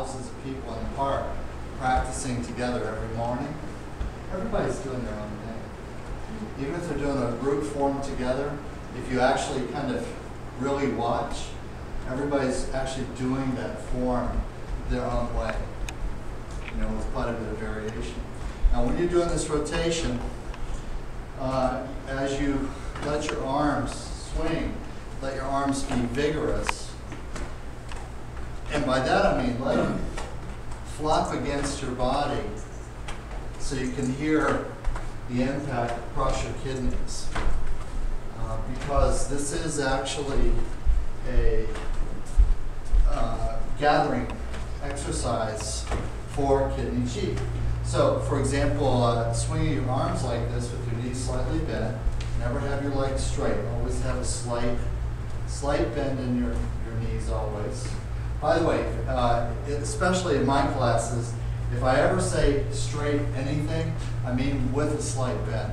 thousands of people in the park practicing together every morning. Everybody's doing their own thing. Even if they're doing a group form together, if you actually kind of really watch, everybody's actually doing that form their own way, you know, with quite a bit of variation. Now, when you're doing this rotation, as you let your arms swing, let your arms be vigorous. And by that I mean let them flop against your body so you can hear the impact across your kidneys. Because this is actually a gathering exercise for kidney chi. So, for example, swinging your arms like this with your knees slightly bent. Never have your legs straight. Always have a slight bend in your knees always. By the way, especially in my classes, if I ever say straight anything, I mean with a slight bend.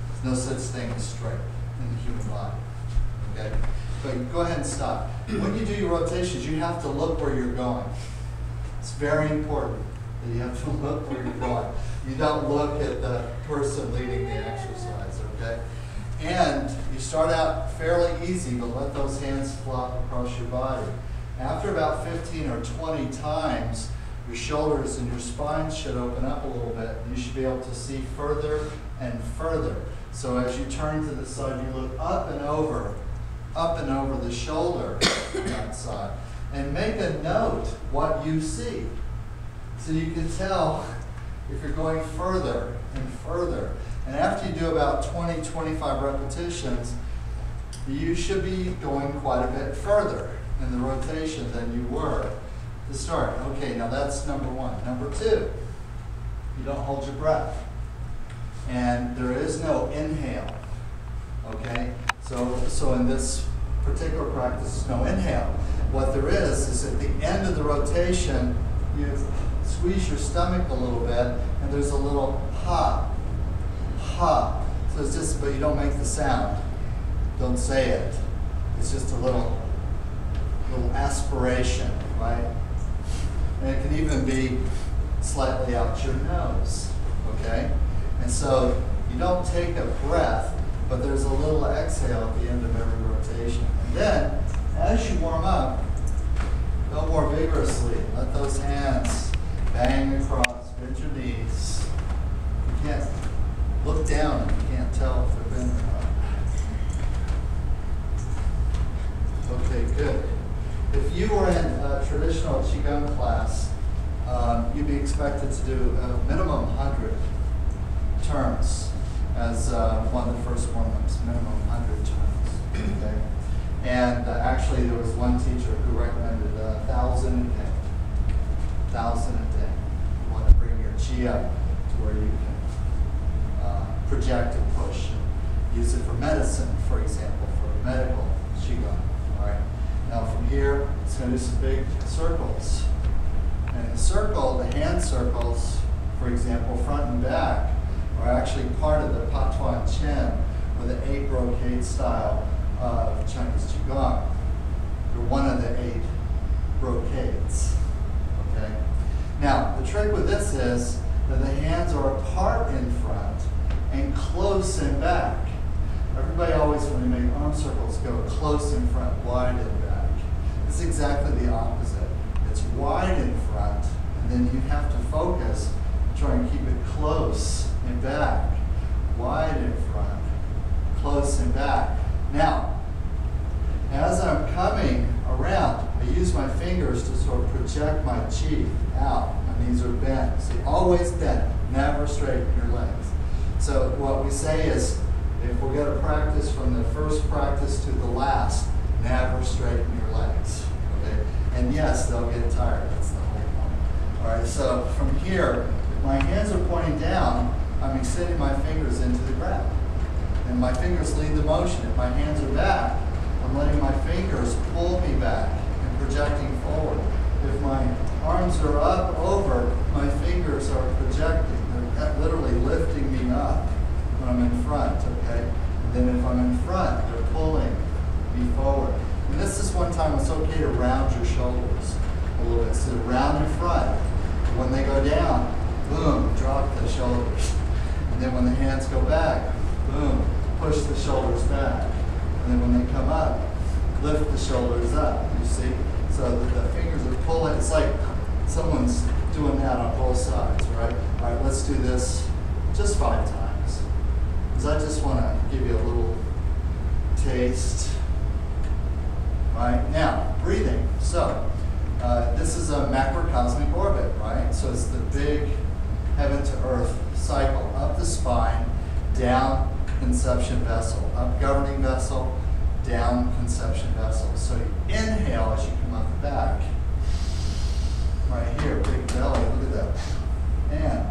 There's no such thing as straight in the human body. Okay? But go ahead and stop. When you do your rotations, you have to look where you're going. It's very important that you have to look where you're going. You don't look at the person leading the exercise, okay? And you start out fairly easy, but let those hands flop across your body. After about 15 or 20 times, your shoulders and your spine should open up a little bit. You should be able to see further and further. So as you turn to the side, you look up and over the shoulder on that side. And make a note what you see. So you can tell if you're going further and further. And after you do about 20, 25 repetitions, you should be going quite a bit further in the rotation than you were to start. Okay, now that's number one. Number two, you don't hold your breath. And there is no inhale. Okay? So in this particular practice, there's no inhale. What there is at the end of the rotation, you squeeze your stomach a little bit, and there's a little ha, ha. So it's just, but you don't make the sound. Don't say it. It's just a little aspiration, right? And it can even be slightly out your nose, okay? And so you don't take a breath, but there's a little exhale at the end of every rotation. And then, as you warm up, go more vigorously. Let those hands bang across, bend your knees. You can't look down and you can't tell if they're bent or not. Okay, good. If you were in a traditional Qigong class, you'd be expected to do a minimum 100 turns as one of the first warm-ups, minimum 100 turns. Okay? And actually, there was one teacher who recommended 1,000 a day. 1,000 a day. You want to bring your chi up to where you can project and push. And use it for medicine, for example, for medical Qigong. All right. Now from here, it's going to do some big circles. And the circle, the hand circles, for example, front and back, are actually part of the Patuan Chen, or the 8 brocade style of Chinese Qigong. They're one of the 8 brocades. Okay? Now, the trick with this is that the hands are apart in front and close in back. Everybody always, when they make arm circles, go close in front, wide in back. It's exactly the opposite. It's wide in front, and then you have to focus, try and keep it close in back, wide in front, close in back. Now, as I'm coming around, I use my fingers to sort of project my chi out. My knees are bent. See, always bent, never straighten your legs. So what we say is, if we're going to practice from the first practice to the last, never straighten your legs. Okay? And yes, they'll get tired. That's the whole point. All right, so from here, if my hands are pointing down, I'm extending my fingers into the ground. And my fingers lead the motion. If my hands are back, I'm letting my fingers pull me back and projecting forward. If my arms are up over, my fingers are projecting. They're literally lifting me up when I'm in front, okay? And then if I'm in front, they're pulling me forward. And this is one time it's okay to round your shoulders a little bit. So round your shoulders. And then when the hands go back, boom, push the shoulders back. And then when they come up, lift the shoulders up, you see? So that the fingers are pulling. It's like someone's doing that on both sides, right? All right, let's do this just 5 times. Because I just want to give you a little taste. All right, now, breathing. So, this is a macrocosmic orbit, right? So it's the big heaven to earth cycle. Up the spine, down conception vessel. Up governing vessel, down conception vessel. So you inhale as you come up the back. Right here, big belly, look at that. And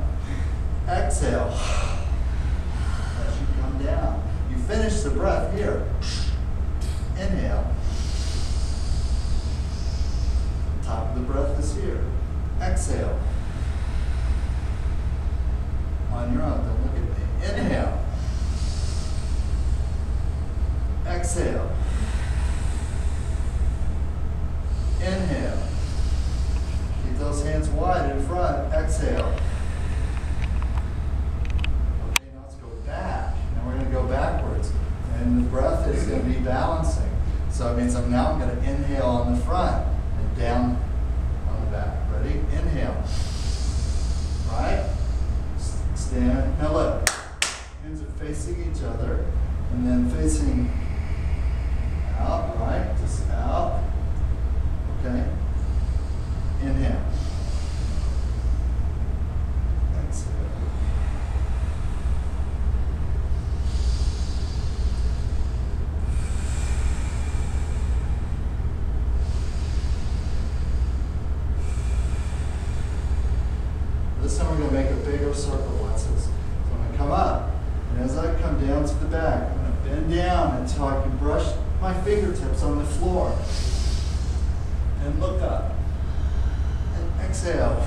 exhale as you come down. You finish the breath here. Inhale. Top of the breath is here. Exhale. On your own, don't look at me. Inhale. Exhale. Inhale. Keep those hands wide in front. Exhale. Okay, now let's go back. Now we're going to go backwards. And the breath is going to be balancing. So it means now I'm going to inhale on the front and down on the back. Ready? Inhale. Right? Stand. Now look. Hands are facing each other. And then facing out, right? Just out. Okay? Inhale. Exhale. This time we're going to make a bigger circle. Watch this. So I'm going to come up, and as I come down to the back, I'm going to bend down until I can brush my fingertips on the floor. And look up. And exhale.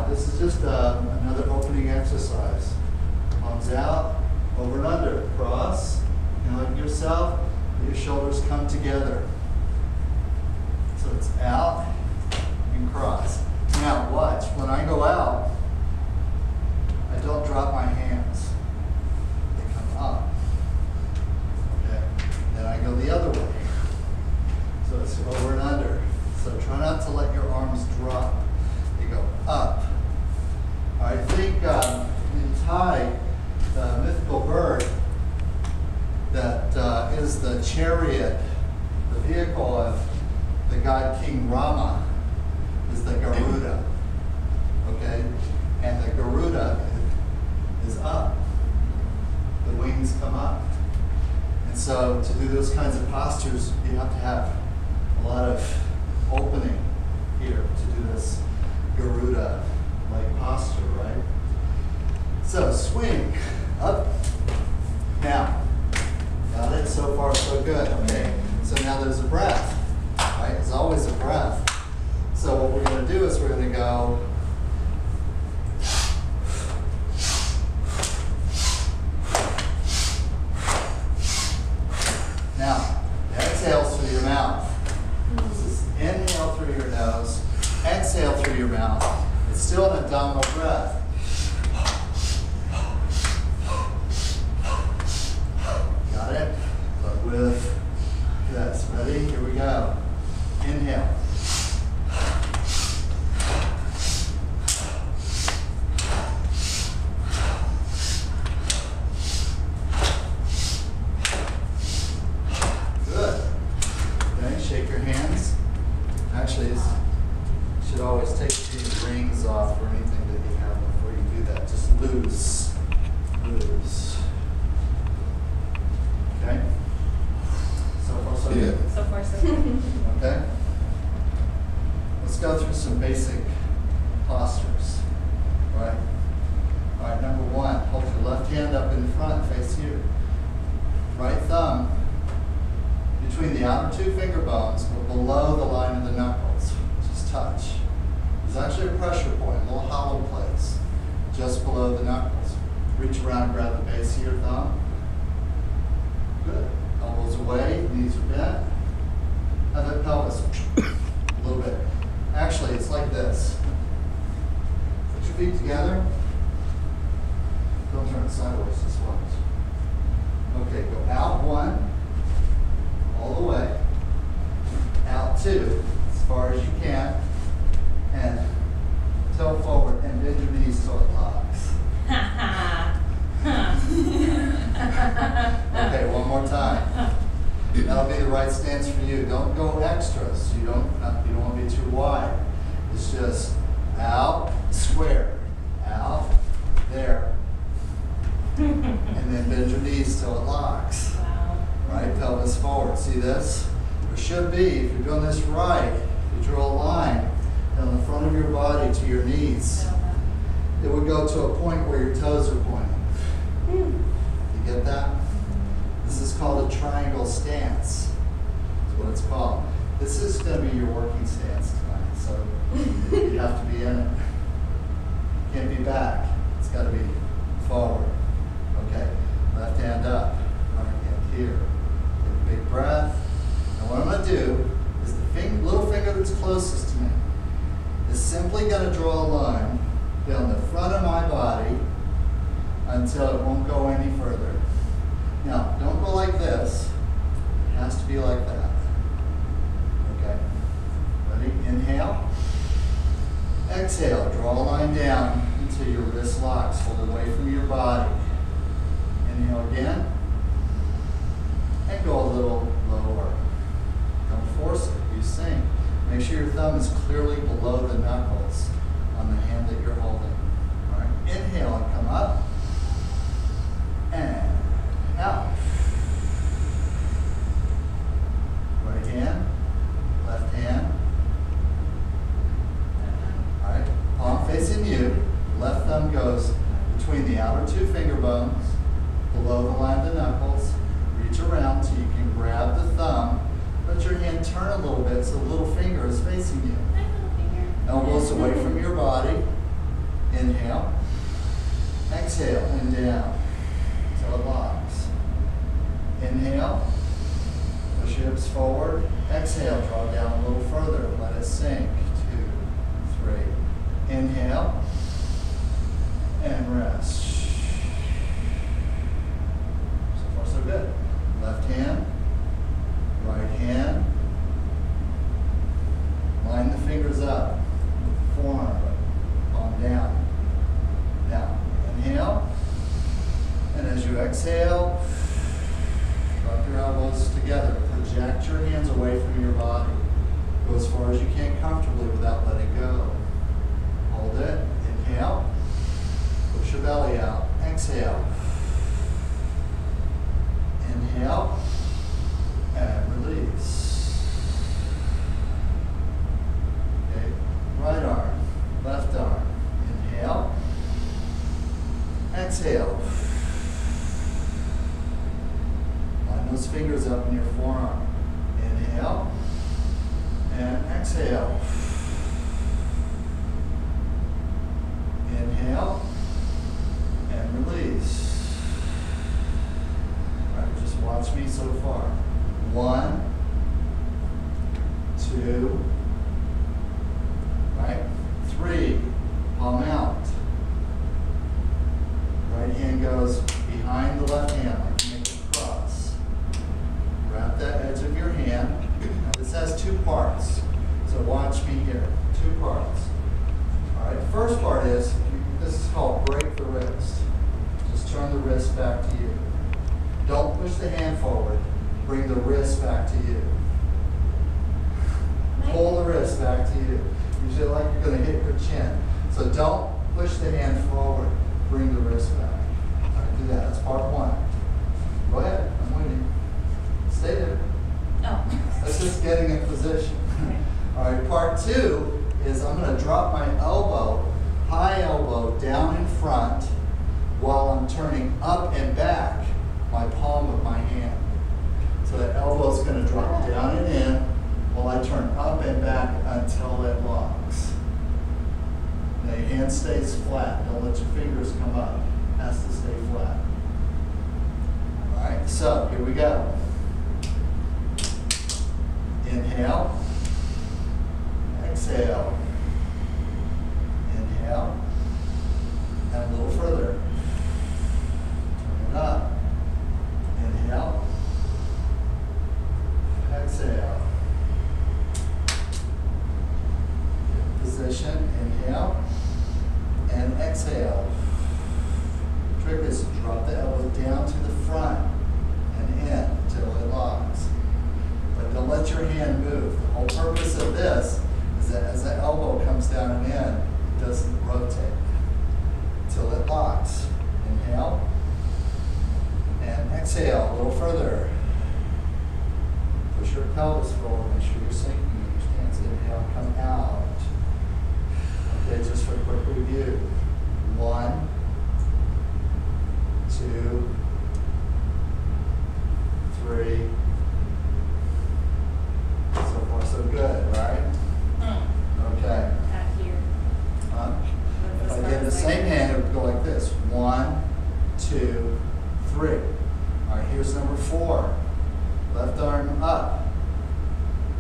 This is just another opening exercise. Palms out, over and under, cross, hug yourself, your shoulders come together. So it's out and cross. Now watch, when I go out, I don't drop my hands. They come up. Okay, then I go the other way. So it's over and under. So try not to let your arms drop. You go up. I think in Thai, the mythical bird that is the chariot, the vehicle of the god King Rama, is the Garuda. Okay? And the Garuda is up. The wings come up. And so to do those kinds of postures, you have to have a lot of opening here to do this Garuda-like posture, right? So swing, up, now. Got it? So far, so good. Okay, so now there's a breath, right? There's always a breath. So what we're going to do is we're going to go now, exhales through your mouth. This is inhale through your nose, exhale through your mouth. It's still an abdominal breath. Got it? But with this. Ready? Here we go. Inhale. Good. Okay, shake your hands. Actually, it should always take these rings off or anything that you have before you do that. Just loose. Loose. Okay? So far, so good. So far, so good. Okay? Let's go through some basic postures. Right? All right, number one, hold your left hand up in front, face here. Right thumb between the outer two finger bones, but below the line of the knuckles. Just touch. There's actually a pressure point, a little hollow place, just below the knuckles. Reach around and grab the base of your thumb. Good. Elbows away, knees are bent. Have that pelvis a little bit. Actually, it's like this. Put your feet together. Don't turn it sideways, just watch. Okay, go out one, all the way. Out two, as far as you can. And tilt forward and bend your knees till it locks. Okay, one more time. That'll be the right stance for you. Don't go extras. You don't want to be too wide. It's just out, square, out, there, and then bend your knees till it locks. Wow. Right, pelvis forward. See this? There should be, if you're doing this right, you draw a line down the front of your body to your knees. It would go to a point where your toes are pointing. You get that? This is called a triangle stance. That's what it's called. This is going to be your working stance tonight, so you have to be in it. Can't be back. It's got to be forward. Okay, left hand up, right hand here. Take a big breath. And what I'm going to do is the little finger that's closest to me is simply going to draw a line down the front of my body until it won't go any further. Now, don't go like this. It has to be like that. Okay. Ready? Inhale. Exhale. Draw a line down until your wrist locks. Hold it away from your body. Inhale again. And go a little lower. Don't force it. You sink. Make sure your thumb is clearly below the knuckles on the hand that you're holding. All right. Inhale and come up. And out. Right hand, left hand. All right, palm facing you. Left thumb goes between the outer two finger bones, below the line of the knuckles. Reach around so you can grab the thumb. Let your hand turn a little bit so the little finger is facing you. Elbows away from your body. Inhale. Exhale and down until it locks. Inhale. Push your hips forward. Exhale. Draw down a little further. Let it sink. 2, 3. Inhale. And rest. So far so good. Left hand. Right hand. Line the fingers up. Forearm palm down. Now, inhale. And as you exhale, drop your elbows together. Project your hands away from your body. Go as far as you can comfortably without letting go. Hold it. Inhale. Push your belly out. Exhale. Inhale. And release. Okay. Right arm. Left arm. Inhale. Exhale. Line those fingers up in your forearm. Inhale. And exhale. Inhale. And release. All right, just watch me so far. 1, 2, right? 3, palm out. Right hand goes behind the left hand, like you make a cross. Wrap that edge of your hand. Now this has 2 parts, so watch me here. 2 parts. All right, first part is, this is called break the wrist. Just turn the wrist back to you. Don't push the hand forward. Bring the wrist back to you. Pull the wrist back to you. You feel like you're going to hit your chin. So don't push the hand forward. Bring the wrist back. All right, do that. That's part 1. Go ahead. I'm waiting. Stay there. Oh. That's just getting in position. All right, part 2 is I'm going to drop my elbow, high elbow, down in front while I'm turning up and back my palm of my hand. So that elbow is going to drop stays flat. Don't let your fingers come up. It has to stay flat. All right, so here we go. Inhale. Exhale. Inhale. And a little further. Turn it up. Inhale. Exhale. Position. Inhale. And exhale. Trick is to drop the elbow down to the front and in until it locks. But don't let your hand move. The whole purpose of this is that as the elbow comes down and in, it doesn't rotate until it locks. Inhale. And exhale a little further. Push your pelvis forward. Make sure you're sinking your stance. Inhale, come out. Okay, just for a quick review. 1, 2, 3. So far, so good, right? Okay. At here. If I did the same hand, it would go like this. 1, 2, 3. All right, here's number 4. Left arm up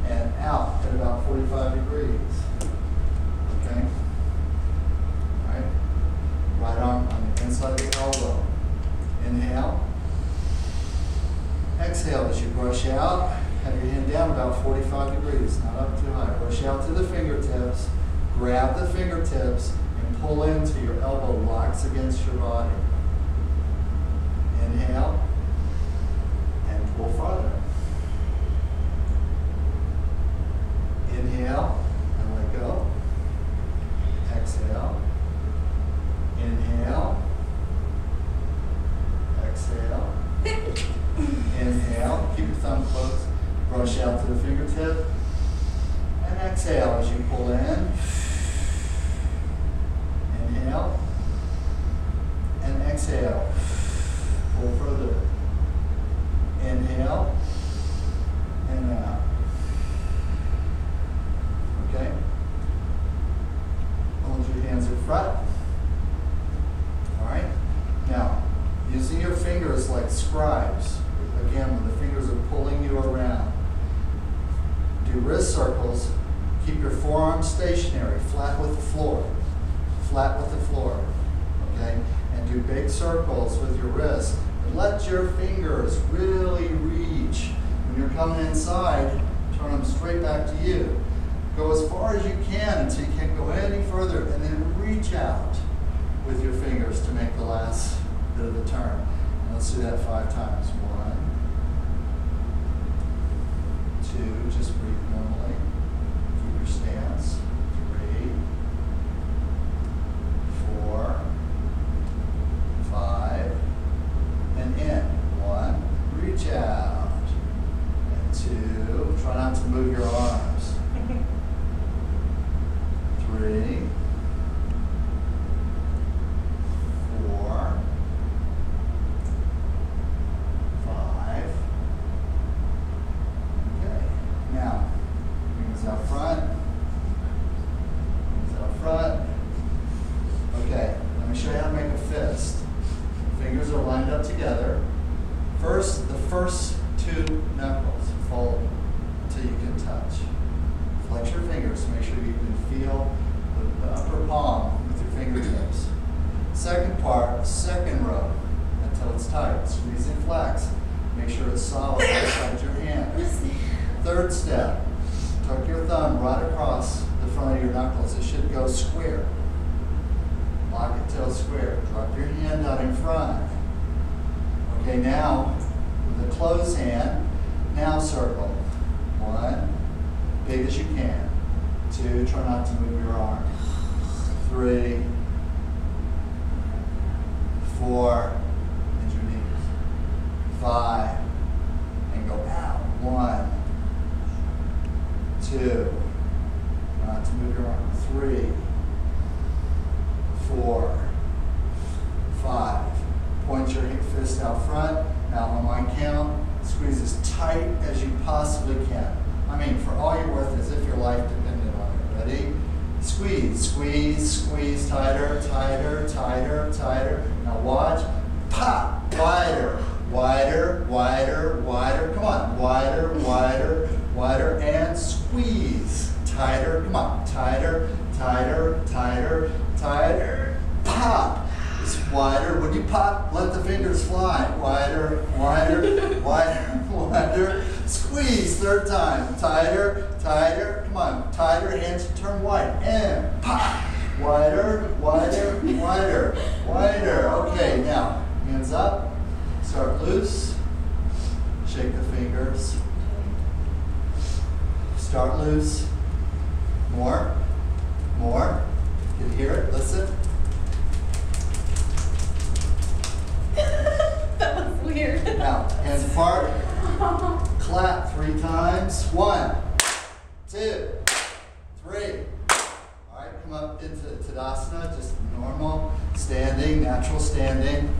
and out at about 45 degrees. Okay? All right. Right arm on the inside of the elbow. Inhale. Exhale as you brush out. Have your hand down about 45 degrees, not up too high. Brush out to the fingertips. Grab the fingertips and pull into your elbow locks against your body. Inhale. And pull farther. Inhale and let go. Exhale. Inhale. Exhale. Inhale. Keep your thumb closed. Brush out to the fingertip. And exhale as you pull in. Inhale. And exhale. Pull further. Inhale. And out. Okay? Hold your hands in front. All right? Now, using your fingers like scribes, again, when the fingers are pulling you around, do wrist circles. Keep your forearms stationary, flat with the floor. Flat with the floor. Okay? And do big circles with your wrists. And let your fingers really reach. When you're coming inside, turn them straight back to you. Go as far as you can until you can't go any further, and then reach out with your fingers to make the last bit of the turn. And let's do that 5 times. 1, 2, just breathe normally. Keep your stance. 3, 4, 5, and in. 1, reach out. And 2, try not to move your arms. 3, 4, 5. Okay. Now, fingers out front. Fingers out front. Okay, let me show you how to make a fist. Fingers are lined up together. First, the first 2 knuckles fold until you can touch. Flex your fingers, make sure you can feel the upper palm with your fingertips. Second part, second row, until it's tight. Squeeze and flex. Make sure it's solid inside your hand. Third step, tuck your thumb right across the front of your knuckles. It should go square. Lock it till square. Drop your hand out in front. Okay, now, with a closed hand, now circle. 1, big as you can. 2, try not to move your arm. 3, 4, bend your knees. 5, and go out. 1, 2, not to move your arm. 3, 4, 5. Point your fist out front. Now on my count, squeeze as tight as you possibly can. I mean, for all you're worth, as if your life depended on it. Ready? Squeeze. squeeze, squeeze, squeeze, tighter, tighter, tighter, tighter. Now watch, pop, wider, wider, wider, wider. Come on, wider, wider, wider, and squeeze. Tighter, come on, tighter, tighter, tighter, tighter. Pop. It's wider. When you pop, let the fingers fly. Wider, wider, wider, wider. Squeeze, third time. Tighter, tighter. Come on, tighter. Hands turn wide. And pop. Wider, wider, wider, wider. Okay, now, hands up. Start loose. Shake the fingers. Start loose. More. More. Can you hear it? Listen. That was weird. Now, hands apart. Clap 3 times. 1, 2, 3. All right, come up into Tadasana, just normal standing, natural standing.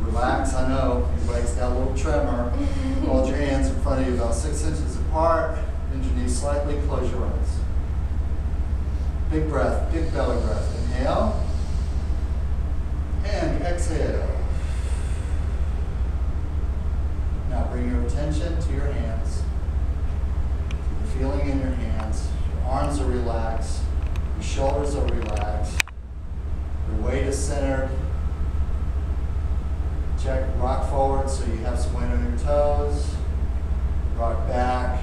Relax. I know everybody's got a little tremor. Hold your hands in front of you about 6 inches apart. Bend your knees slightly. Close your eyes. Big breath, big belly breath. Inhale. And exhale. Now bring your attention to your hands. The feeling in your hands. Your arms are relaxed. Your shoulders are relaxed. Your weight is centered. Check, rock forward so you have some weight on your toes. Rock back,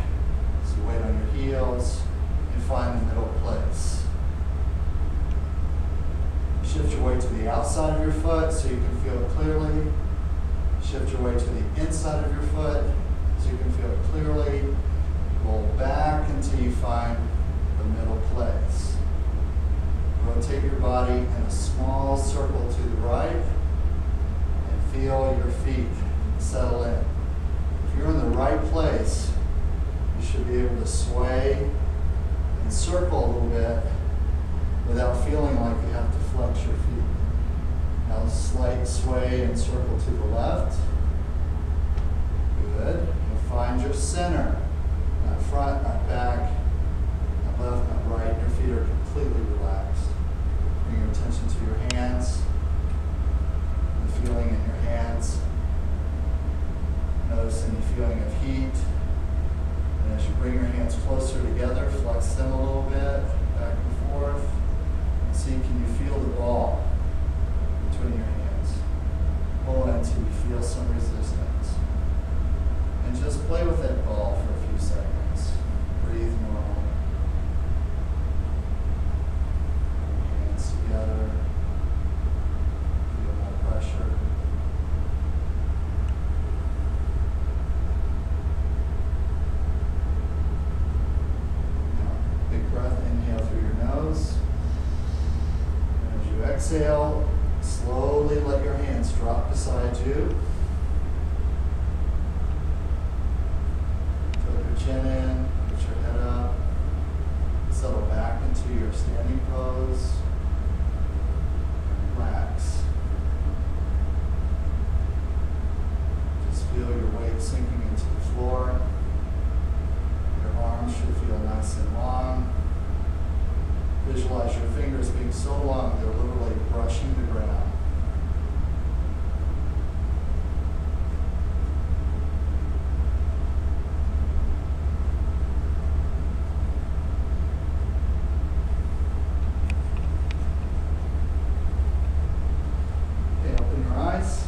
some weight on your heels. And find the middle place. Shift your weight to the outside of your foot so you can feel it clearly. Shift your weight to the inside of your foot so you can feel it clearly. Roll back until you find the middle place. Rotate your body in a small circle to the right and feel your feet settle in. If you're in the right place, you should be able to sway and circle a little bit without feeling like you have to flex your feet. Now slight sway and circle to the left. Good. You'll find your center. Not front, not back, not left, not right. Your feet are completely relaxed. Bring your attention to your hands. The feeling in your hands. Notice any feeling of heat. And as you bring your hands closer together, flex them a little bit, back and forth. See, can you feel the ball between your hands? Pull until you feel some resistance. And just play with that ball for a few seconds. Breathe normally. Hands together. Feel no pressure. Now, big breath, inhale through your nose. Exhale, slowly let your hands drop beside you. Tuck your chin in, put your head up. Settle back into your standing pose. Relax. Just feel your weight sinking into the floor. Your arms should feel nice and long. Visualize your fingers being so long they're literally brushing the ground. Okay, open your eyes.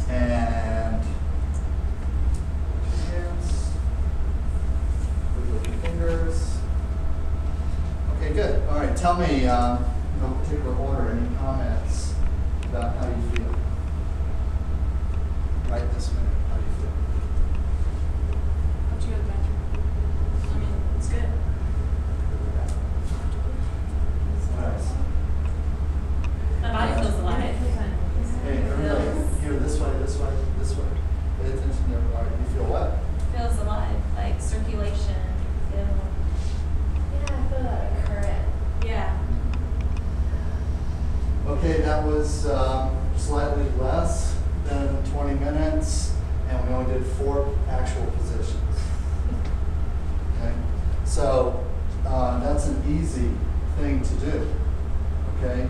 And hands. Fingers. Okay, good. All right, tell me, no particular order, any comments about how you feel? Right this minute, how do you feel? How'd you go to the bathroom? I mean, it's good. Nice. My body feels alive. Hey, everybody, here, this way, this way, this way. Pay attention to everybody. You feel what? Feels alive, like circulation. Yeah, I feel that current. Yeah. Okay, that was slightly less than 20 minutes, and we only did 4 actual positions. Okay, So that's an easy thing to do, okay?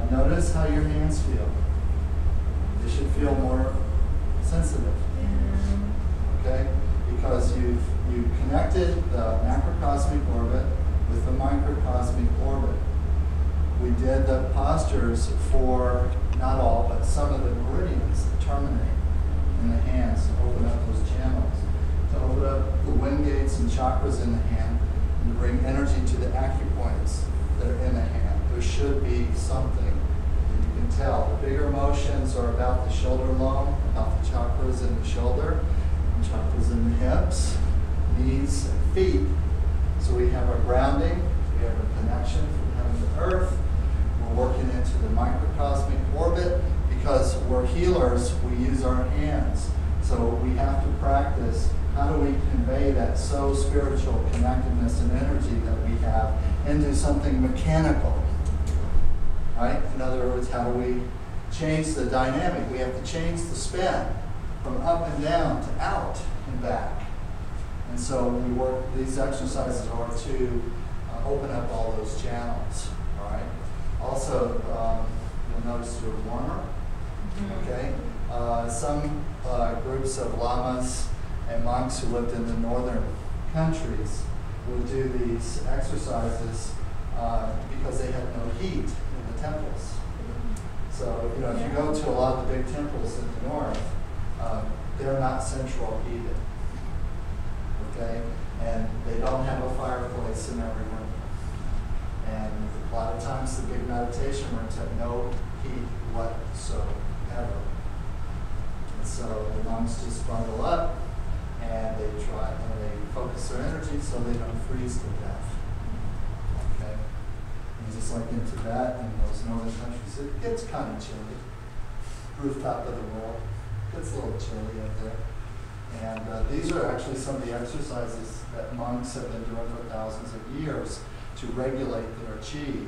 Notice how your hands feel. They should feel more sensitive, okay? Because you've connected the macrocosmic orbit with the microcosmic orbit. We did the postures for not all, but some of the meridians that terminate in the hands to open up those channels, to open up the wind gates and chakras in the hand, and to bring energy to the acupoints that are in the hand. There should be something that you can tell. The bigger emotions are about the shoulder lobe, about the chakras in the shoulder, and chakras in the hips, knees, and feet. So we have our grounding, we have a connection from heaven to earth. We're working into the microcosmic orbit. Because we're healers, we use our hands. So we have to practice how do we convey that so spiritual connectedness and energy that we have into something mechanical, right? In other words, how do we change the dynamic? We have to change the spin from up and down to out and back. And so we work, these exercises are to open up all those channels, all right? Also, you'll notice your warmer. Okay, some groups of lamas and monks who lived in the northern countries would do these exercises because they had no heat in the temples. So, you know, if you go to a lot of the big temples in the north, they're not central heated. Okay, and they don't have a fireplace in every room. And a lot of times the big meditation rooms have no heat whatsoever. And so the monks just bundle up and they try and they focus their energy so they don't freeze to death. Okay? And just like in Tibet and those northern countries, it gets kind of chilly. Rooftop of the world. It gets a little chilly up there. And these are actually some of the exercises that monks have been doing for thousands of years to regulate their chi.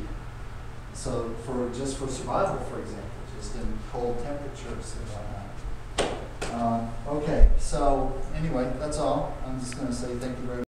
So just for survival, for example, just in cold temperatures and whatnot. Okay, so anyway, that's all. I'm just going to say thank you very much.